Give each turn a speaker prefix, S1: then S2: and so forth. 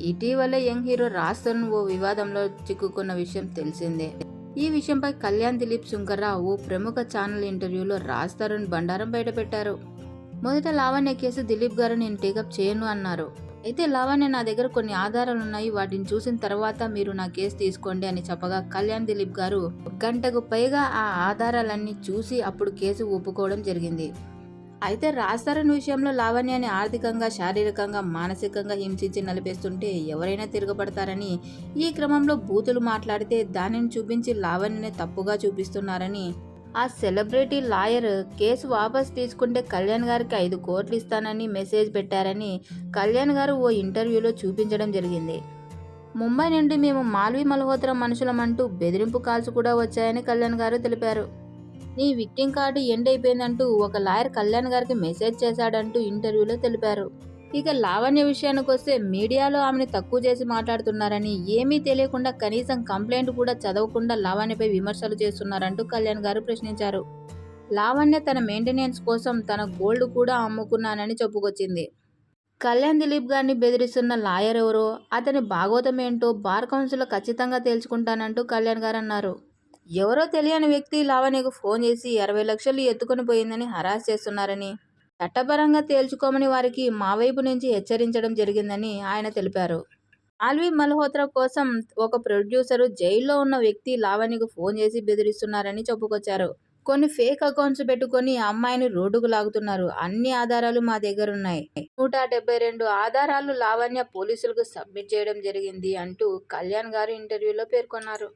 S1: ఇటీవలే young hero Raj Tarun ఓ వివాదంలో చిక్కుకున్న విషయం తెలిసిందే. ఈ విషయంపై కళ్యాణ్ దిలీప్ సుంకర్రావు ఓ ప్రముఖ ఛానల్ ఇంటర్వ్యూలో రాజ్ తరుణ్ బండారం బయటపెట్టారు. మొదట లావణ్య కేసు దిలీప్ గారు నేను టేకప్ చేయను అన్నారు. అయితే లావణ్య నా దగ్గర కొన్ని ఆధారాలున్నాయి, వాటిని చూసిన తర్వాత మీరు నా కేసు తీసుకోండి అని చెప్పగా కళ్యాణ్ దిలీప్ గారు గంటకు పైగా ఆ ఆధారాలన్నీ చూసి అప్పుడు కేసు ఒప్పుకోవడం జరిగింది. అయితే రాజ్ తరుణ్ విషయంలో లావణ్యాన్ని ఆర్థికంగా, శారీరకంగా, మానసికంగా హింసించి నలిపేస్తుంటే ఎవరైనా తిరగబడతారని, ఈ క్రమంలో బూతులు మాట్లాడితే దానిని చూపించి లావణ్యని తప్పుగా చూపిస్తున్నారని, ఆ సెలబ్రిటీ లాయర్ కేసు వాపస్ తీసుకుంటే కళ్యాణ్ గారికి 5 కోట్లు ఇస్తానని మెసేజ్ పెట్టారని కళ్యాణ్ గారు ఓ ఇంటర్వ్యూలో చూపించడం జరిగింది. ముంబై నుండి మేము మాల్వి మల్హోత్రా మనుషులమంటూ బెదిరింపు కాల్స్ కూడా వచ్చాయని కళ్యాణ్ గారు తెలిపారు. నీ విక్టింగ్ కార్డు ఎండ్ అయిపోయిందంటూ ఒక లాయర్ కళ్యాణ్ గారికి మెసేజ్ చేశాడంటూ ఇంటర్వ్యూలో తెలిపారు. ఇక లావణ్య విషయానికొస్తే మీడియాలో ఆమెను తక్కువ చేసి మాట్లాడుతున్నారని, ఏమీ తెలియకుండా కనీసం కంప్లైంట్ కూడా చదవకుండా లావణ్యపై విమర్శలు చేస్తున్నారంటూ కళ్యాణ్ గారు ప్రశ్నించారు. లావణ్య తన మెయింటెనెన్స్ కోసం తన గోల్డ్ కూడా అమ్ముకున్నానని చెప్పుకొచ్చింది. కళ్యాణ్ దిలీప్ గారిని బెదిరిస్తున్న లాయర్ ఎవరో, అతని భాగోతం ఏంటో బార్ కౌన్సిల్లో ఖచ్చితంగా తేల్చుకుంటానంటూ కళ్యాణ్ గారు అన్నారు. ఎవరో తెలియని వ్యక్తి లావణ్యకు ఫోన్ చేసి 60 లక్షలు ఎత్తుకొని పోయిందని హరాస్ చేస్తున్నారని, చట్టపరంగా తేల్చుకోమని వారికి మా వైపు నుంచి హెచ్చరించడం జరిగిందని ఆయన తెలిపారు. మాల్వి మల్హోత్రా కోసం ఒక ప్రొడ్యూసరు, జైల్లో ఉన్న వ్యక్తి లావణ్యకు ఫోన్ చేసి బెదిరిస్తున్నారని చెప్పుకొచ్చారు. కొన్ని ఫేక్ అకౌంట్స్ పెట్టుకొని అమ్మాయిని రోడ్డుకు లాగుతున్నారు. అన్ని ఆధారాలు మా దగ్గరున్నాయి. 172 ఆధారాలు లావణ్య పోలీసులకు సబ్మిట్ చేయడం జరిగింది అంటూ కళ్యాణ్ గారు ఇంటర్వ్యూలో పేర్కొన్నారు.